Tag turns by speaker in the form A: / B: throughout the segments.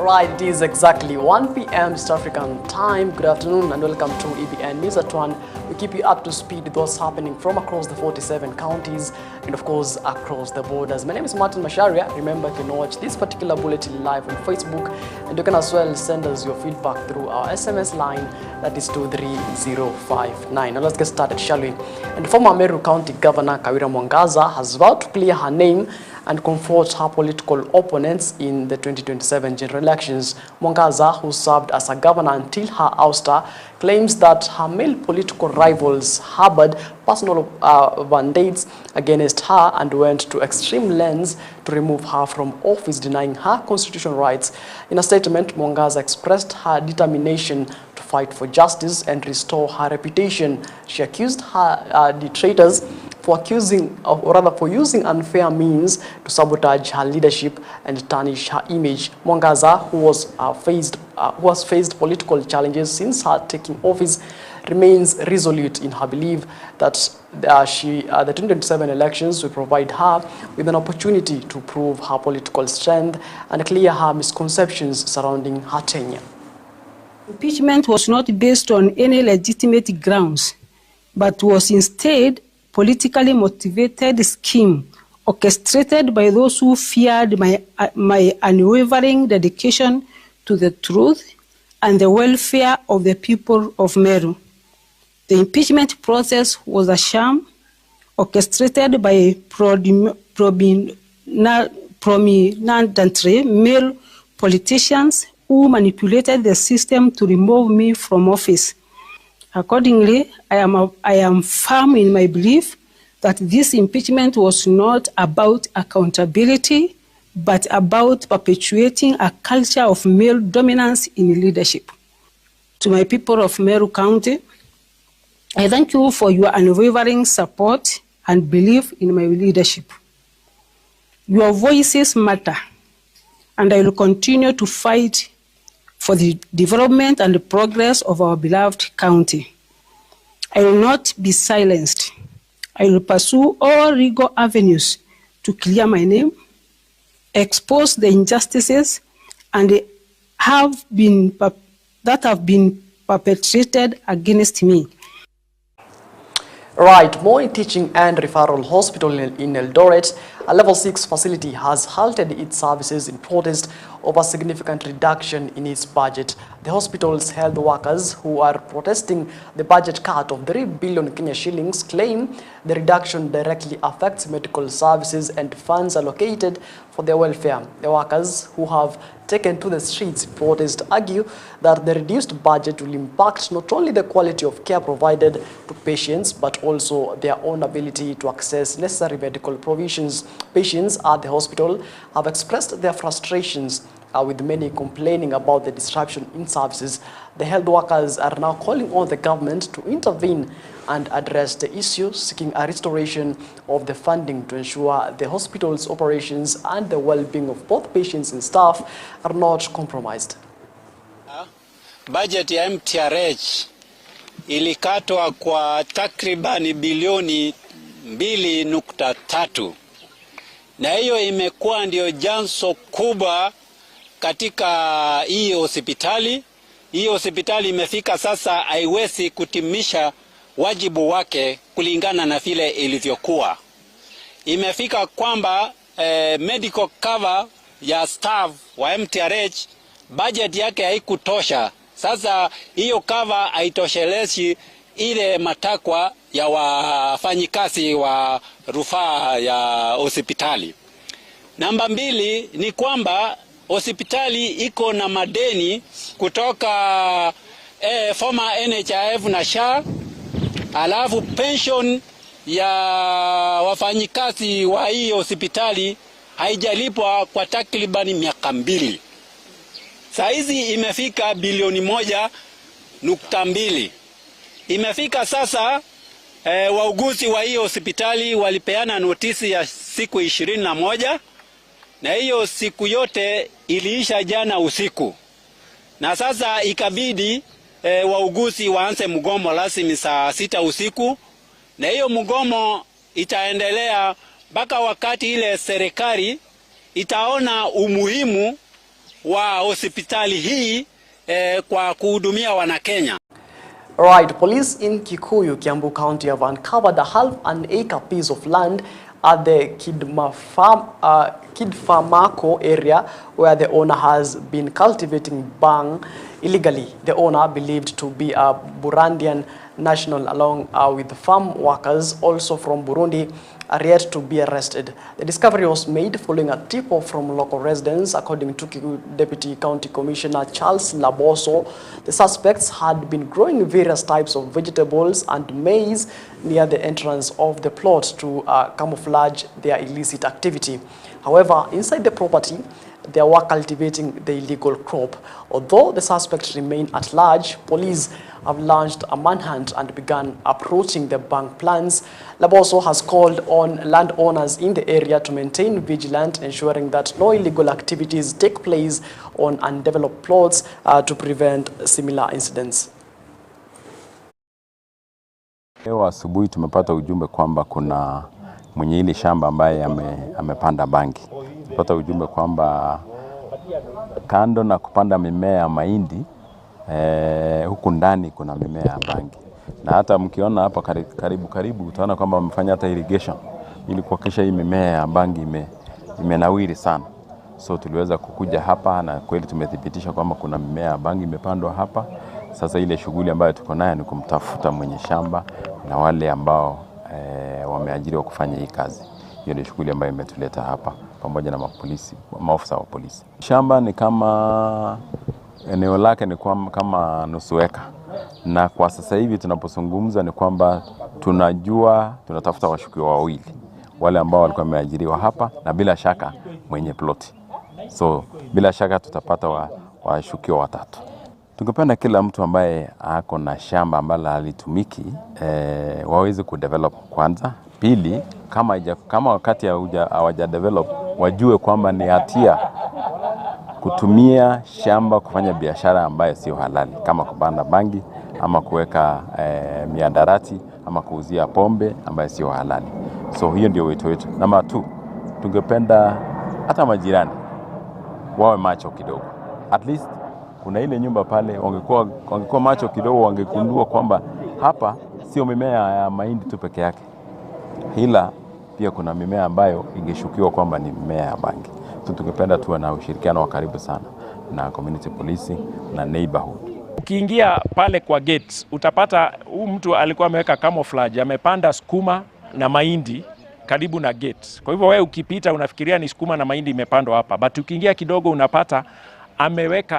A: Right, it is exactly 1 p.m. East African time. Good afternoon and welcome to EBN News at 1. We keep you up to speed with what's happening from across the 47 counties and of course across the borders. My name is Macharia. Remember, you can watch this particular bulletin live on Facebook and you can as well send us your feedback through our SMS line, that is 23059. Now let's get started, shall we? And former Meru County Governor Kawira Mwangaza has vowed to clear her name and comfort her political opponents in the 2027 general elections. Mwangaza, who served as a governor until her ouster, claims that her male political rivals harbored personal mandates against her and went to extreme lengths to remove her from office, denying her constitutional rights. In a statement, Mwangaza expressed her determination to fight for justice and restore her reputation. She accused her detractors for using unfair means to sabotage her leadership and tarnish her image. Mwangaza, who has faced political challenges since her taking office, remains resolute in her belief that the 2027 elections will provide her with an opportunity to prove her political strength and clear her misconceptions surrounding her tenure.
B: Impeachment was not based on any legitimate grounds, but was instead politically motivated scheme orchestrated by those who feared my unwavering dedication to the truth and the welfare of the people of Meru. The impeachment process was a sham orchestrated by prominently male politicians who manipulated the system to remove me from office. Accordingly, I am firm in my belief that this impeachment was not about accountability, but about perpetuating a culture of male dominance in leadership. To my people of Meru County, I thank you for your unwavering support and belief in my leadership. Your voices matter, and I will continue to fight for the development and the progress of our beloved county. I will not be silenced. I will pursue all legal avenues to clear my name, expose the injustices that have been perpetrated against me.
A: Right, Moi Teaching and Referral Hospital in Eldoret, a level 6 facility, has halted its services in protest over significant reduction in its budget. The hospital's health workers, who are protesting the budget cut of 3 billion Kenya shillings, claim the reduction directly affects medical services and funds allocated for their welfare. The workers, who have taken to the streets in protest, argue that the reduced budget will impact not only the quality of care provided to patients, but also their own ability to access necessary medical provisions. Patients at the hospital have expressed their frustrations, with many complaining about the disruption in services. The health workers are now calling on the government to intervene and address the issue, seeking a restoration of the funding to ensure the hospital's operations and the well-being of both patients and staff are not compromised.
C: Budget ya MTRH ilikatwa kwa takribani bilioni 2.3, na hiyo imekuwa ndio janso kubwa katika hii hospitali. Hii hospitali imefika sasa haiwezi kutimisha wajibu wake kulingana na vile ilivyokuwa. Imefika kwamba medical cover ya staff wa MTRH budget yake haikutosha. Sasa hiyo cover haitoshelezi ile matakwa ya wafanyikazi wa rufaa ya hospitali. Namba 2 ni kwamba hospitali iko na madeni kutoka former NHIF na SHA, alafu pension ya wafanyikazi wa hii hospitali haijalipwa kwa takribani miaka 2. Saizi imefika bilioni 1.2. Imefika sasa wauguzi wa hii hospitali walipeana notisi ya siku 21, na hiyo siku yote iliisha jana usiku. Na sasa ikabidi wauguzi waanze mgomo rasmi saa 6 usiku, na hiyo mgomo itaendelea mpaka wakati ile serikali itaona umuhimu wa hospitali hii kwa kuhudumia Wanakenya.
A: Right, police in Kikuyu, Kiambu County have uncovered a half-an-acre piece of land at the Kidfamako area where the owner has been cultivating bang illegally. The owner, believed to be a Burundian national, along with farm workers also from Burundi, are yet to be arrested. The discovery was made following a tip-off from local residents. According to Deputy County Commissioner Charles Laboso, the suspects had been growing various types of vegetables and maize near the entrance of the plot to camouflage their illicit activity. However, inside the property, they were cultivating the illegal crop. Although the suspects remain at large, police have launched a manhunt and began approaching the bank plants. Laboso has called on landowners in the area to maintain vigilance, ensuring that no illegal activities take place on undeveloped plots to prevent similar incidents.
D: Leo asubuhi tumepata ujumbe kwamba kuna mwenye hili shamba ambaye amepanda bangi. Tumepata ujumbe kwamba kando na kupanda mimea ya mahindi, huku ndani kuna mimea ya bangi. Na hata mkiona hapa karibu utaona kwamba wamefanya hata irrigation ili kuhakikisha hii mimea ya bangi imenawiri sana. So tuliweza kukuja hapa na kweli tumethibitisha kwamba kuna mimea ya bangi imepandwa hapa. Sasa ile shughuli ambayo tuko nayo ni kumtafuta mwenye shamba na wale ambao wameajiriwa kufanya hii kazi. Hiyo ndio shughuli ambayo imetuleta hapa pamoja na maafisa wa polisi. Shamba ni kama eneo lake ni kama nusu eka. Na kwa sasa hivi tunapozungumza ni kwamba tunatafuta washukiwa wawili. Wale ambao walikuwa wameajiriwa hapa na bila shaka mwenye ploti. So bila shaka tutapata washukiwa watatu. Tungependa kila mtu ambaye ako na shamba ambalo halitumiki waweze kudevelop kwanza. Pili, kama wakati hawaja develop wajue kwamba ni hatia kutumia shamba kufanya biashara ambayo sio halali, kama kupanda bangi ama kuweka miadarati ama kuuzia pombe ambayo sio halali. So hiyo ndio wito wetu. Namba 2, tungependa hata majirani wawe macho kidogo. At least kuna ile nyumba pale wangekuwa macho kidogo, wangekundua kwamba hapa sio mimea ya mahindi tu peke yake. Ila pia kuna mimea ambayo ingeshukiwa kwamba ni mimea ya bangi. Tungependa tuwe na ushirikiano wa karibu sana na community police na neighborhood.
E: Ukiingia pale kwa gate utapata huyu mtu alikuwa ameweka camouflage, amepanda sukuma na mahindi karibu na gate. Kwa hivyo wewe ukipita unafikiria ni sukuma na mahindi imepandwa hapa. But ukiingia kidogo unapata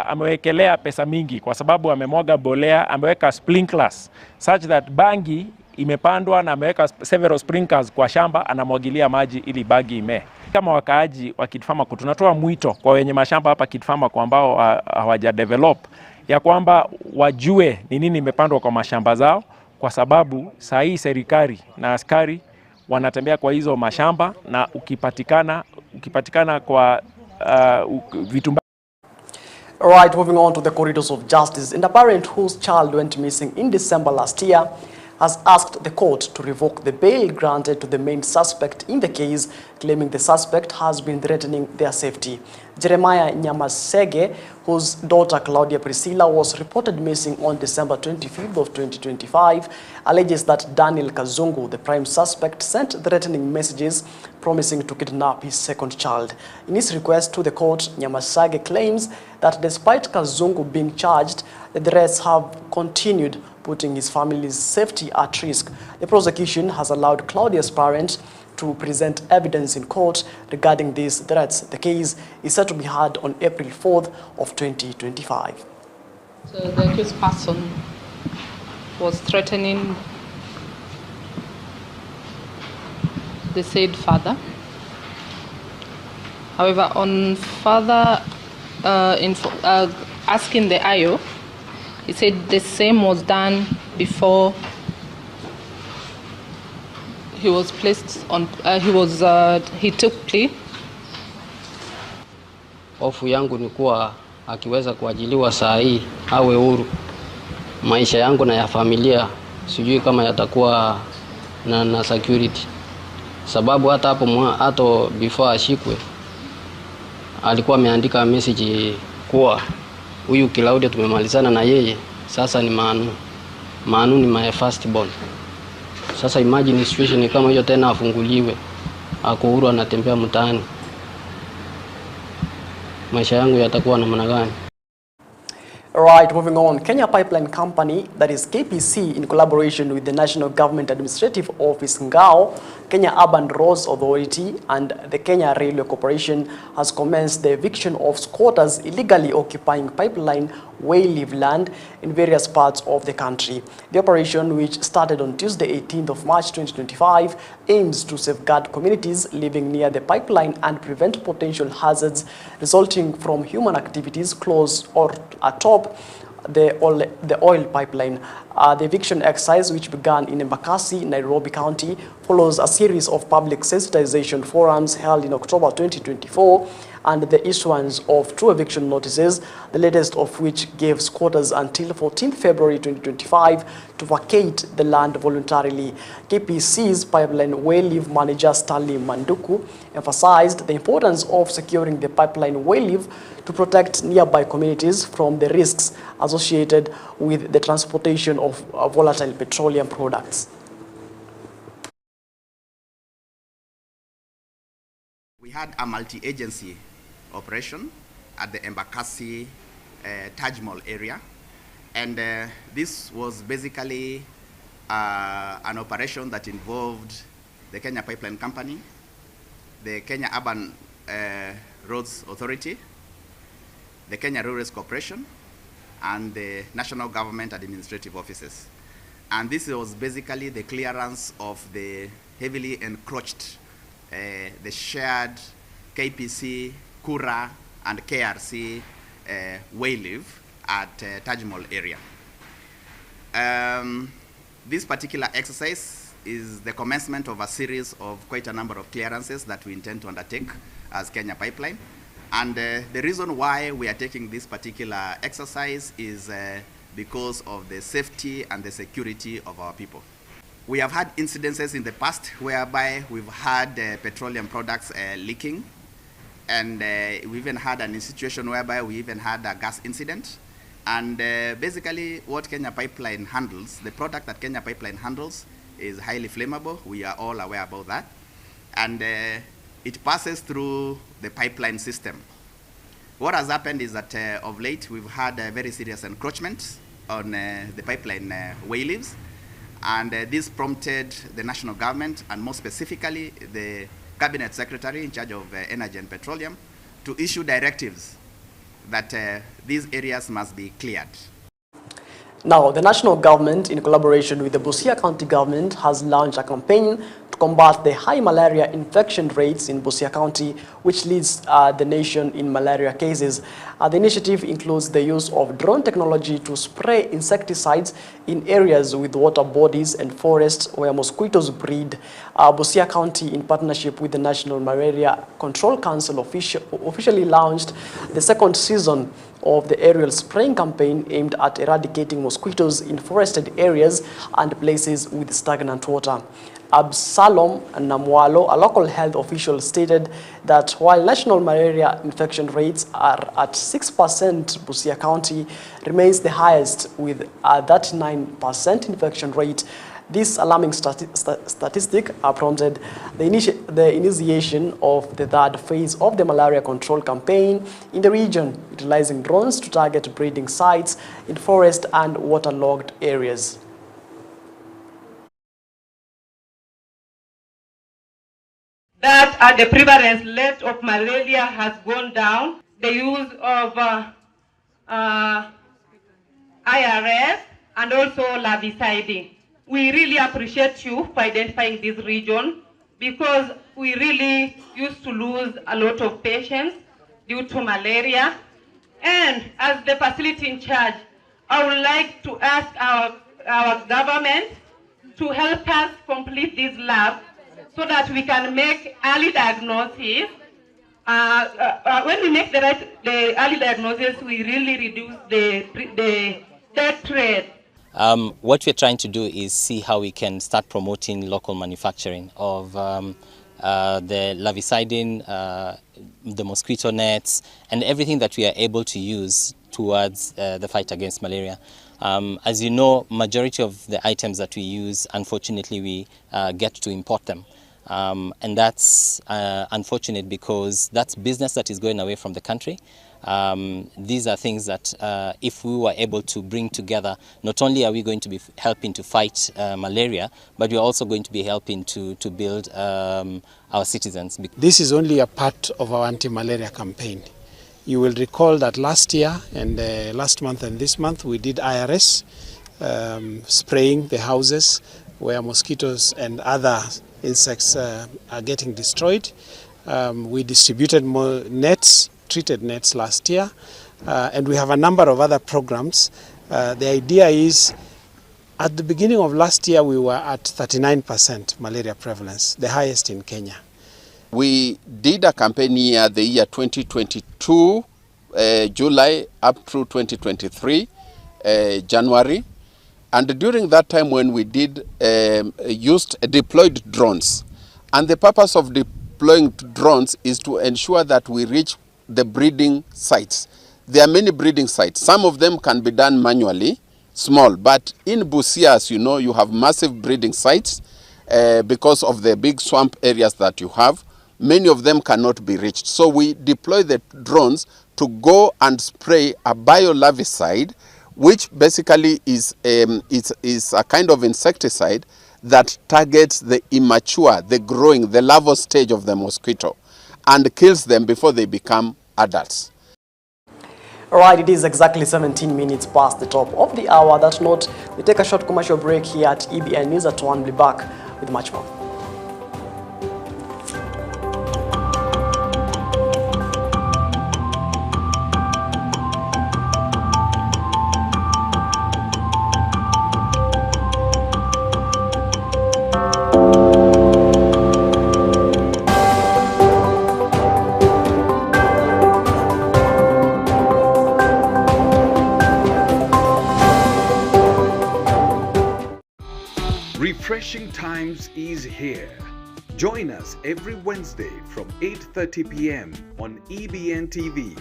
E: amewekelea pesa mingi kwa sababu amemwaga bolea, ameweka sprinklers such that bangi imepandwa na ameweka several sprinklers kwa shamba, anamwagilia maji ili bangi imee. Kama wakaaji wa Kidfama, tunatoa mwito kwa wenye mashamba hapa Kidfama kwa ambao hawaja develop ya kwamba wajue ni nini imepandwa kwa mashamba zao, kwa sababu saa hii serikali na askari wanatembea kwa hizo mashamba na ukipatikana kwa vitu.
A: Right, moving on to the corridors of justice. And a parent whose child went missing in December last year has asked the court to revoke the bail granted to the main suspect in the case, claiming the suspect has been threatening their safety. Jeremiah Nyamasege, whose daughter Claudia Priscilla was reported missing on December 25th of 2025, alleges that Daniel Kazungu, the prime suspect, sent threatening messages promising to kidnap his second child. In his request to the court, Nyamasege claims that despite Kazungu being charged, the threats have continued, putting his family's safety at risk. The prosecution has allowed Claudia's parents to present evidence in court regarding these threats. The case is set to be heard on April 4th of 2025.
F: So the accused person was threatening the said father. However, on further asking the IO, he said the same was done before he was placed on, he took plea.
G: Hofu yangu ni kuwa akiweza kuajiliwa saa hii awe huru. Maisha yangu na ya familia sijui kama yatakuwa na security. Sababu hata hapo before ashikwe alikuwa ameandika message kuwa huyu Claudia tumemalizana na yeye, sasa ni Manu ni my first born. Sasa imagine situation kama hiyo tena afunguliwe, ako huru anatembea mtaani, maisha yangu yatakuwa namna gani?
A: Right, moving on. Kenya Pipeline Company, that is KPC, in collaboration with the National Government Administrative Office, NGAO, Kenya Urban Roads Authority, and the Kenya Railway Corporation, has commenced the eviction of squatters illegally occupying pipeline way-leave land in various parts of the country. The operation, which started on Tuesday, 18th of March 2025, aims to safeguard communities living near the pipeline and prevent potential hazards resulting from human activities close or atop the oil pipeline. The eviction exercise, which began in Embakasi, Nairobi County, follows a series of public sensitization forums held in October 2024 and the issuance of 2 eviction notices, the latest of which gave squatters until 14th February 2025 to vacate the land voluntarily. KPC's pipeline way-leave manager Stanley Manduku emphasized the importance of securing the pipeline way-leave to protect nearby communities from the risks associated with the transportation of volatile petroleum products.
H: We had a multi-agency operation at the Embakasi Taj Mall area, and this was basically an operation that involved the Kenya Pipeline Company, the Kenya Urban Roads Authority, the Kenya Railways Corporation, and the National Government Administrative Offices. And this was basically the clearance of the heavily encroached, the shared KPC, Kura, and KRC way-leave at Taj Mall area. This particular exercise is the commencement of a series of quite a number of clearances that we intend to undertake as Kenya Pipeline. And the reason why we are taking this particular exercise is because of the safety and the security of our people. We have had incidences in the past whereby we've had petroleum products leaking, and we even had a situation whereby we even had a gas incident. And basically what Kenya Pipeline handles, the product that Kenya Pipeline handles, is highly flammable. We are all aware about that. And it passes through the pipeline system. What has happened is that of late we've had very serious encroachments on the pipeline way-leaves, and this prompted the national government, and more specifically the Cabinet Secretary in charge of Energy and Petroleum, to issue directives that these areas must be cleared.
A: Now, the national government, in collaboration with the Busia County government, has launched a campaign to combat the high malaria infection rates in Busia County, which leads the nation in malaria cases. The initiative includes the use of drone technology to spray insecticides in areas with water bodies and forests where mosquitoes breed. Busia County, in partnership with the National Malaria Control Council, officially launched the second season of the aerial spraying campaign aimed at eradicating mosquitoes in forested areas and places with stagnant water. Absalom Namwalo, a local health official, stated that while national malaria infection rates are at 6%, Busia County remains the highest with a 39% infection rate. This alarming statistic prompted the initiation of the third phase of the malaria control campaign in the region, utilizing drones to target breeding sites in forest and waterlogged areas.
I: That the prevalence rate of malaria has gone down, the use of IRS and also larvicide. We really appreciate you for identifying this region, because we really used to lose a lot of patients due to malaria. And as the facility in charge, I would like to ask our government to help us complete this lab so that we can make early diagnosis. When we make the early diagnosis, we really reduce the death rate.
J: What we're trying to do is see how we can start promoting local manufacturing of the larvicidin, the mosquito nets, and everything that we are able to use towards the fight against malaria. As you know, majority of the items that we use, unfortunately, we get to import them. And that's unfortunate because that's business that is going away from the country. These are things that if we were able to bring together, not only are we going to be helping to fight malaria, but we're also going to be helping to build our citizens.
K: This is only a part of our anti-malaria campaign. You will recall that last year and last month and this month we did IRS, spraying the houses where mosquitoes and other insects are getting destroyed. We distributed more nets, treated nets last year, and we have a number of other programs. The idea is, at the beginning of last year we were at 39% malaria prevalence, the highest in Kenya.
L: We did a campaign year, the year 2022, July up through 2023, January. And during that time when we did, deployed drones. And the purpose of deploying drones is to ensure that we reach the breeding sites. There are many breeding sites. Some of them can be done manually, small. But in Busia, as you know, you have massive breeding sites because of the big swamp areas that you have. Many of them cannot be reached. So we deploy the drones to go and spray a biolarvicide, which basically is a kind of insecticide that targets the immature, the growing, the larval stage of the mosquito and kills them before they become adults.
A: All right, it is exactly 17 minutes past the top of the hour. That note, we take a short commercial break here at EBN News at 1. We'll be back with much more.
M: Refreshing Times is here. Join us every Wednesday from 8:30 p.m. on EBN TV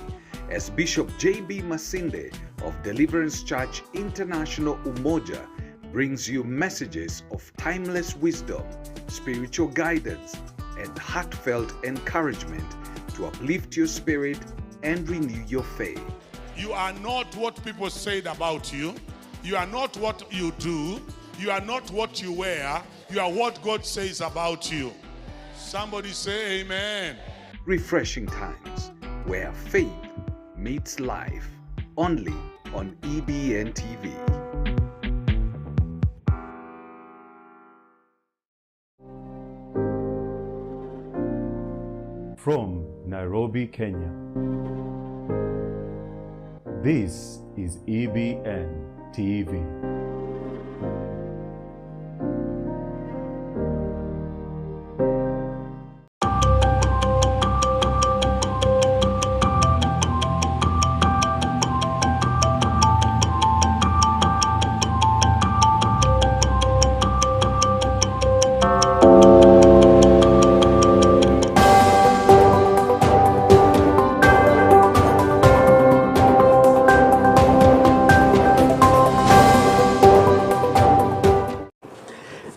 M: as Bishop J.B. Masinde of Deliverance Church International Umoja brings you messages of timeless wisdom, spiritual guidance, and heartfelt encouragement to uplift your spirit and renew your faith.
N: You are not what people said about you. You are not what you do. You are not what you wear. You are what God says about you. Somebody say amen.
M: Refreshing Times, where faith meets life. Only on EBN TV.
O: From Nairobi, Kenya. This is EBN TV.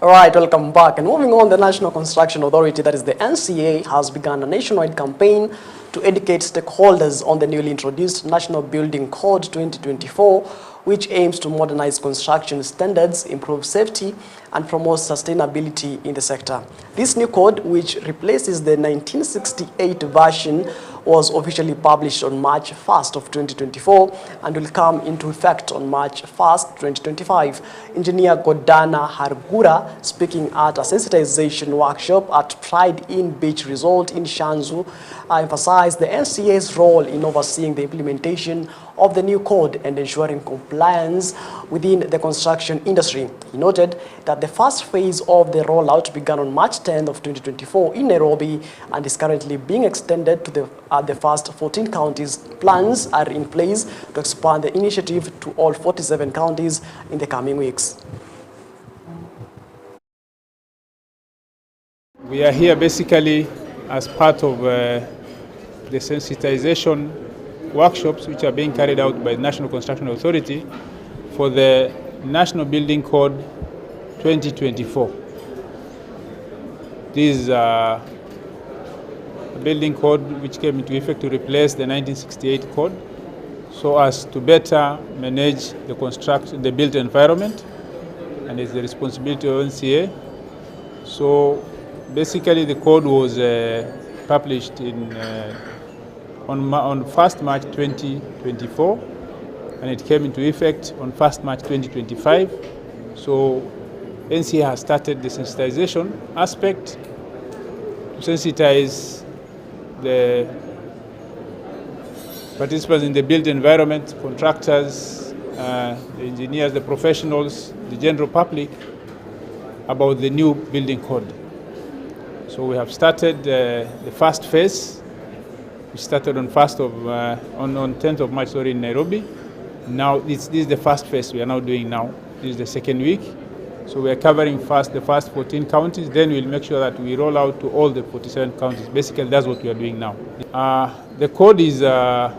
A: All right, welcome back. And moving on, the National Construction Authority, that is the NCA, has begun a nationwide campaign to educate stakeholders on the newly introduced National Building Code 2024, which aims to modernize construction standards, improve safety, and promote sustainability in the sector. This new code, which replaces the 1968 version, was officially published on March 1st of 2024 and will come into effect on March 1st, 2025. Engineer Godana Hargura, speaking at a sensitization workshop at Pride Inn Beach Resort in Shanzu, emphasized the NCA's role in overseeing the implementation of the new code and ensuring compliance within the construction industry. He noted that the first phase of the rollout began on March 10th of 2024 in Nairobi and is currently being extended to the first 14 counties. Plans are in place to expand the initiative to all 47 counties in the coming weeks.
P: We are here basically as part of the sensitization workshops which are being carried out by the National Construction Authority for the National Building Code 2024. This is a building code which came into effect to replace the 1968 code, so as to better manage the built environment, and it's the responsibility of NCA. So basically the code was published on 1st March 2024, and it came into effect on 1st March 2025. So NCA has started the sensitization aspect to sensitize the participants in the built environment, contractors, the engineers, the professionals, the general public about the new building code. So we have started the first phase. We started on 10th of March in Nairobi. Now this is the first phase we are now doing now. This is the second week. So we are covering the first 14 counties. Then we'll make sure that we roll out to all the 47 counties. Basically, that's what we are doing now. The code is an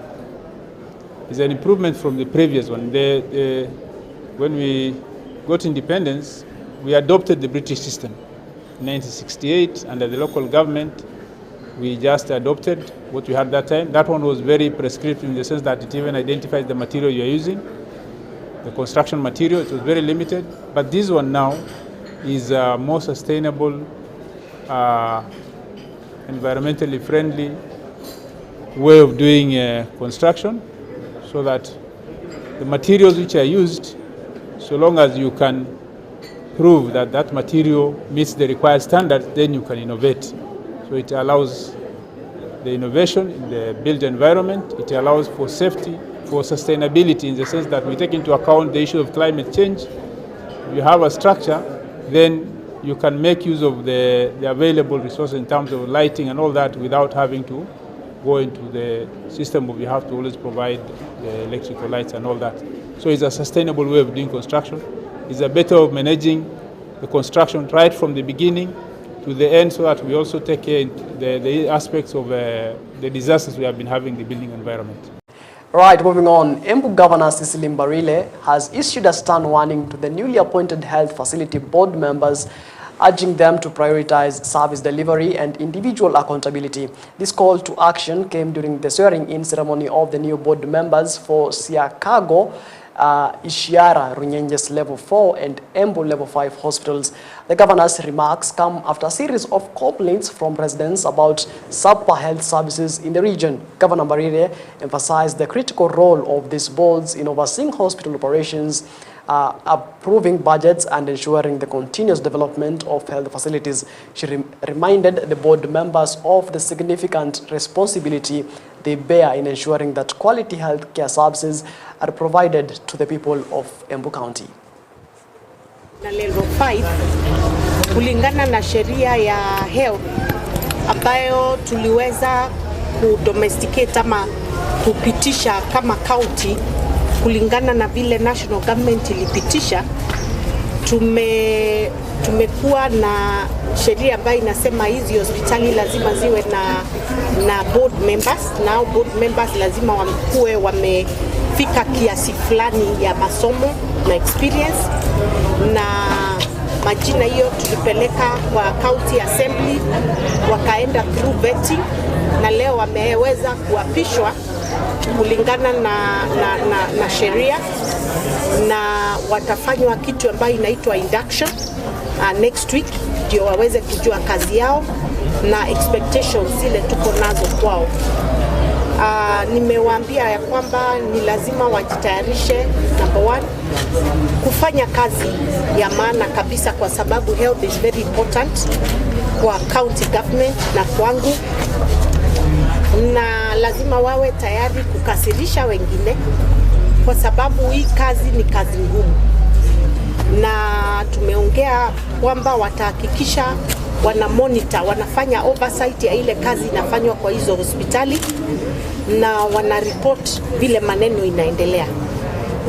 P: improvement from the previous one. When we got independence, we adopted the British system. In 1968, under the local government, we just adopted what we had that time. That one was very prescriptive in the sense that it even identifies the material you are using, the construction material. It was very limited. But this one now is a more sustainable, environmentally friendly way of doing construction, so that the materials which are used, so long as you can prove that that material meets the required standards, then you can innovate. So it allows the innovation in the built environment. It allows for safety, for sustainability, in the sense that we take into account the issue of climate change. If you have a structure, then you can make use of the available resources in terms of lighting and all that without having to go into the system of you have to always provide the electrical lights and all that. So it's a sustainable way of doing construction. It's a better of managing the construction right from the beginning to the end, so that we also take care of the aspects of the disasters we have been having in the building environment.
A: Right, moving on. Embu Governor Cecily Mbarile has issued a stern warning to the newly appointed health facility board members, urging them to prioritize service delivery and individual accountability. This call to action came during the swearing-in ceremony of the new board members for Siakago, Ishiara, Runyenjes Level 4 and Embu Level 5 hospitals. The governor's remarks come after a series of complaints from residents about subpar health services in the region. Governor Mbarile emphasized the critical role of these boards in overseeing hospital operations, approving budgets and ensuring the continuous development of health facilities. She reminded the board members of the significant responsibility they bear in ensuring that quality health care services are provided to the people of Embu County.
Q: Na level 5 kulingana na sheria ya health ambayo tuliweza kudomesticate ama kupitisha kama county, kulingana na vile national government ilipitisha, tumekuwa na sheria ambayo inasema hizi hospitali lazima ziwe na board members. Now board members lazima wakuwe wamefika kiasi fulani ya masomo na experience, na majina hiyo tulipeleka kwa county assembly, wakaenda through vetting, na leo wameweza kuapishwa kulingana na sheria, na watafanywa kitu ambayo inaitwa induction next week, ndio waweze kujua kazi yao na expectations zile tuko nazo kwao. Nimewaambia ya kwamba ni lazima wajitayarishe, number 1, kufanya kazi ya maana kabisa, kwa sababu health is very important kwa county government na kwangu, na lazima wawe tayari kukasirisha wengine, kwa sababu hii kazi ni kazi ngumu, na tumeongea kwamba watahakikisha wana monitor, wanafanya oversight ya ile kazi inafanywa kwa hizo hospitali, na wana report vile maneno inaendelea,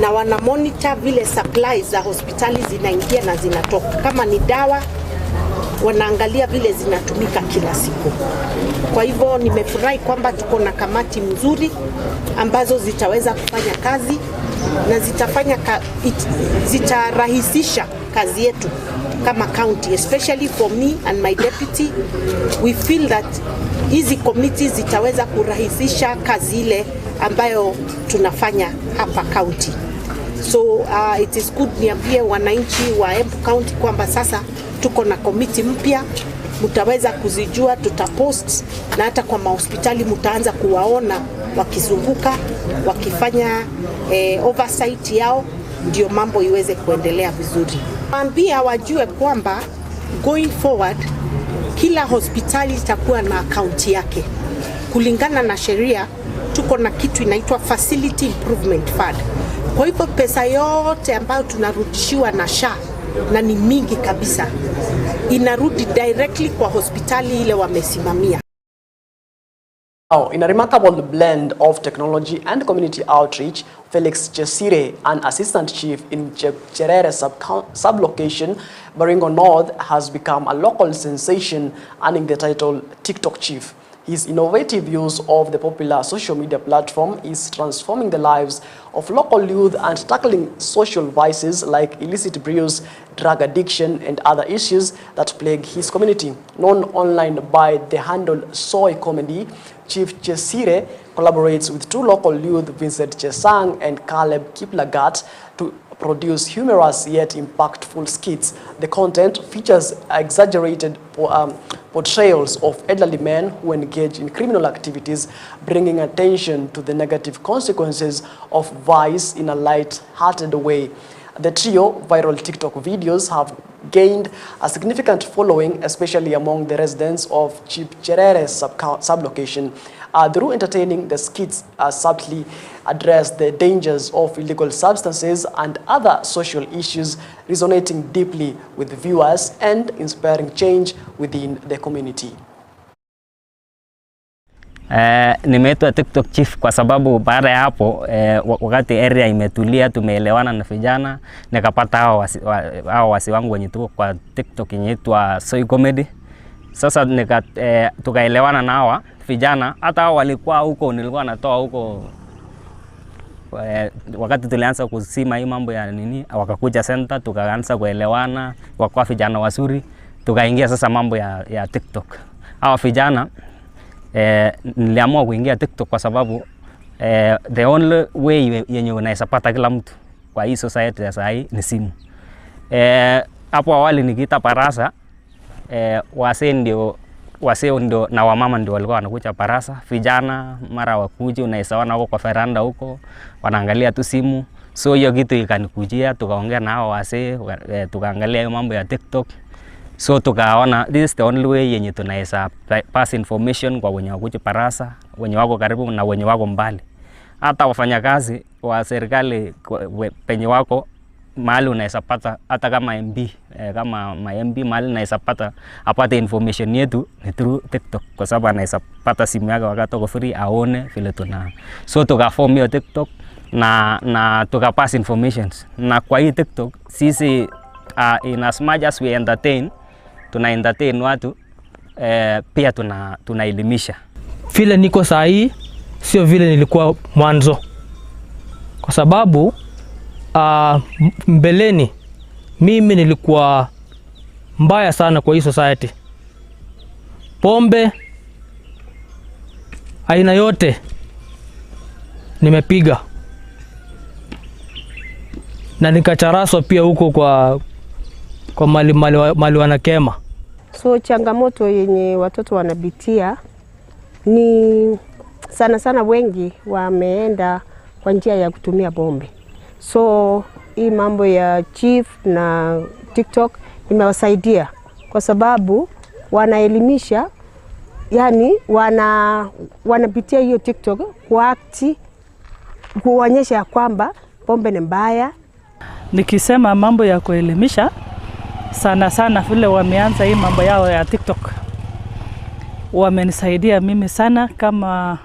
Q: na wana monitor vile supplies za hospitali zinaingia na zinatoka. Kama ni dawa wanaangalia vile zinatumika kila siku. Kwa hivyo nimefurahi kwamba tuko na kamati mzuri ambazo zitaweza kufanya kazi na zitarahisisha kazi yetu kama county, especially for me and my deputy. We feel that hizi committees zitaweza kurahisisha kazi ile ambayo tunafanya hapa county. So it is good niambie wananchi wa Embu County kwamba sasa tuko na committee mpya, mtaweza kuzijua, tutapost, na hata kwa mahospitali mtaanza kuwaona wakizunguka wakifanya oversight yao, ndio mambo iweze kuendelea vizuri. Waambia wajue kwamba going forward kila hospitali itakuwa na account yake. Kulingana na sheria tuko na kitu inaitwa Facility Improvement Fund. Kwa hivyo pesa yote ambayo tunarudishiwa na SHA, na ni mingi kabisa, inarudi directly kwa hospitali ile wamesimamia.
A: Now, in a remarkable blend of technology and community outreach, Felix Chesire, an assistant chief in Cherere sub-location, Baringo North, has become a local sensation, earning the title TikTok Chief. His innovative use of the popular social media platform is transforming the lives of local youth and tackling social vices like illicit brews, drug addiction, and other issues that plague his community. Known online by the handle Soy Comedy, Chief Chesire collaborates with two local youth, Vincent Chesang and Caleb Kiplagat, to produce humorous yet impactful skits. The content features exaggerated portrayals of elderly men who engage in criminal activities, bringing attention to the negative consequences of vice in a light-hearted way. The trio viral TikTok videos have gained a significant following, especially among the residents of Cherere sub-location. Through entertaining, the skits subtly address the dangers of illegal substances and other social issues, resonating deeply with viewers and inspiring change within the community.
R: Nimeitwa TikTok Chief kwa sababu baada ya hapo wakati area imetulia, tumeelewana na vijana, nikapata hao wasi wangu wenye tuko kwa TikTok inaitwa Soy Comedy. Sasa tukaelewana na hawa vijana, hata hao walikuwa huko, nilikuwa natoa huko wakati tulianza kusima hii mambo ya nini, wakakuja center, tukaanza kuelewana, wakawa vijana wazuri, tukaingia sasa mambo ya TikTok. Hawa vijana niliamua kuingia TikTok kwa sababu the only way yenye unaweza pata kila mtu kwa hii society ya sasa ni simu. Hapo awali nikiita parasa, wasee ndio na wamama ndio walikuwa wanakuja parasa, vijana mara wakuje unaweza ona huko kwa veranda huko wanaangalia tu simu. So hiyo kitu ikanikujia, tukaongea na hao wasee, tukaangalia hiyo mambo ya TikTok. So tukaona this is the only way yenye tunaweza pass information kwa wenye wakuja parasa, wenye wako karibu na wenye wako mbali. Hata wafanyakazi wa serikali penye wako mahali unaweza pata, hata kama MB, kama MB mahali unaweza pata apate information yetu ni through TikTok, kwa sababu anaweza pata simu yake wakati uko free aone vile tuna. So tukaform hiyo TikTok na tukapass informations. Na kwa hii TikTok sisi in as much as we entertain, tuna entertain watu, pia tunaelimisha.
S: Vile niko saa hii sio vile nilikuwa mwanzo, kwa sababu mbeleni mimi nilikuwa mbaya sana kwa hii society. Pombe aina yote nimepiga na nikacharaswa pia huko kwa mali wanakema.
T: So changamoto yenye watoto wanapitia ni sana wengi wameenda kwa njia ya kutumia pombe. So hii mambo ya Chief na TikTok imewasaidia kwa sababu wanaelimisha, yani wanapitia hiyo TikTok kwa akti kuonyesha kwamba pombe ni mbaya.
U: Nikisema mambo ya kuelimisha, sana vile wameanza hii mambo yao ya TikTok, wamenisaidia mimi sana kama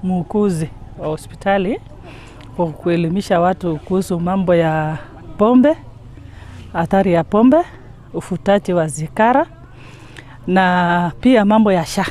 U: muuguzi wa hospitali kwa kuelimisha watu kuhusu mambo ya pombe, hatari ya pombe, ufutaji wa zikara na pia mambo ya SHA.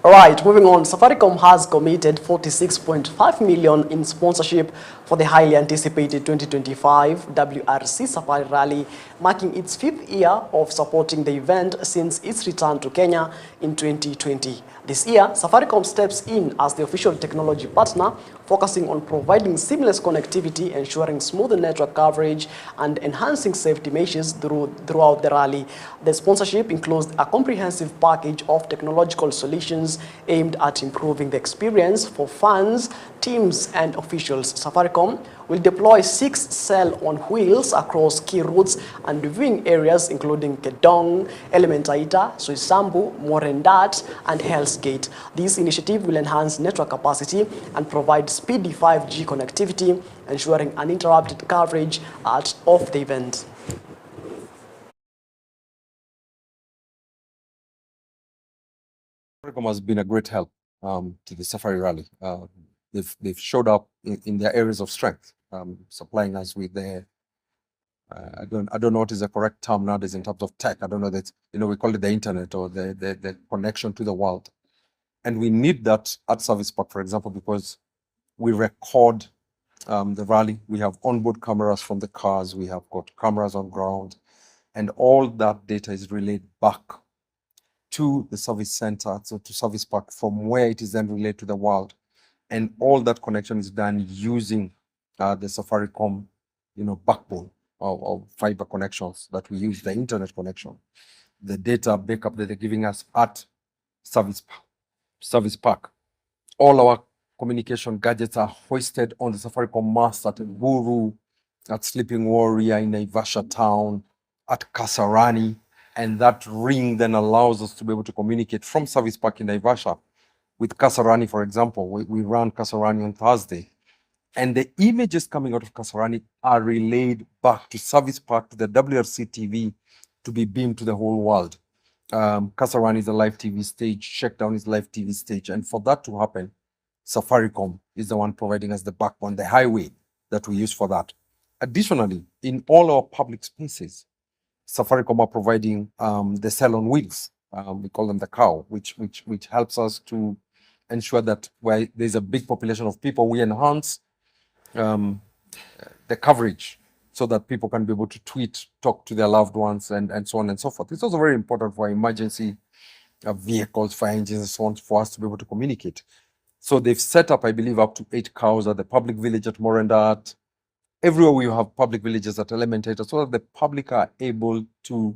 A: All right, moving on. Safaricom has committed 46.5 million in sponsorship for the highly anticipated 2025 WRC Safari Rally, marking its 5th year of supporting the event since its return to Kenya in 2020. This year, Safaricom steps in as the official technology partner, focusing on providing seamless connectivity, ensuring smooth network coverage, and enhancing safety measures throughout the rally. The sponsorship includes a comprehensive package of technological solutions aimed at improving the experience for fans, teams, and officials. Safaricom will deploy 6 cell-on-wheels across key routes and viewing areas including Kedong, Elementaita, Soisambu, Morendat, and Hell's Gate. This initiative will enhance network capacity and provide speedy 5G connectivity, ensuring uninterrupted coverage of the event.
B: Safaricom has been a great help to the Safari Rally. They've showed up in their areas of strength, supplying us with their I don't know what is the correct term nowadays in terms of tech. I don't know that, we call it the internet or the connection to the world. And we need that at Service Park, for example, because we record the rally. We have onboard cameras from the cars. We have got cameras on ground, and all that data is relayed back to the service center, so to Service Park, from where it is then relayed to the world. And all that connection is done using the Safaricom, backbone of fiber connections that we use, the internet connection, the data backup that they're giving us at Service Park. All our communication gadgets are hoisted on the Safaricom mast at Guru, at Sleeping Warrior in Naivasha town, at Kasarani, and that ring then allows us to be able to communicate from Service Park in Naivasha with Kasarani, for example. We ran Kasarani on Thursday, and the images coming out of Kasarani are relayed back to Service Park, to the WRC TV, to be beamed to the whole world. Kasarani is a live TV stage, Shakedown is a live TV stage, and for that to happen, Safaricom is the one providing us the backbone, the highway that we use for that. Additionally, in all our public spaces, Safaricom are providing the cell on wheels. We call them the cow, which helps us to ensure that where there's a big population of people, we enhance the coverage so that people can be able to tweet, talk to their loved ones, and so on and so forth. It's also very important for emergency vehicles, fire engines, and so on, for us to be able to communicate. So they've set up, I believe, up to 8 cows at the public village at Morendat. Everywhere we have public villages at Elementator, so that the public are able to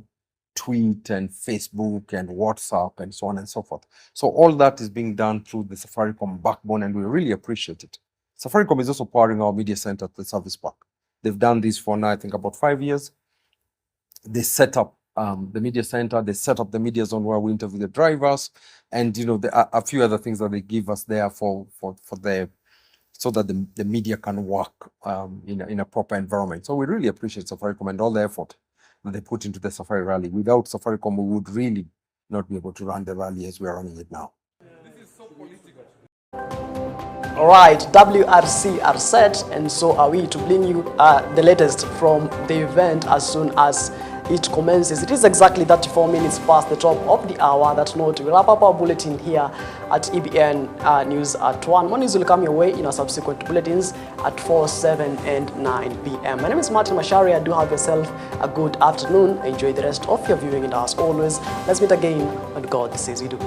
B: tweet and Facebook and WhatsApp and so on and so forth. So all that is being done through the Safaricom backbone, and we really appreciate it. Safaricom is also powering our media center at the Service Park. They've done this for now, I think, about 5 years. They set up the media center, they set up the media zone where we interview the drivers, and there are a few other things that they give us there so that the media can work in a proper environment. So we really appreciate Safaricom and all the effort that they put into the Safari Rally. Without Safaricom, we would really not be able to run the rally as we are running it now.
A: All right, WRC are set, and so are we to bring you the latest from the event as soon as it commences. It is exactly 34 minutes past the top of the hour. That note, we'll wrap up our bulletin here at EBN News at 1. More news will come your way in our subsequent bulletins at 4, 7, and 9 p.m. My name is Macharia. Do have yourself a good afternoon. Enjoy the rest of your viewing, and as always, let's meet again when God says we do.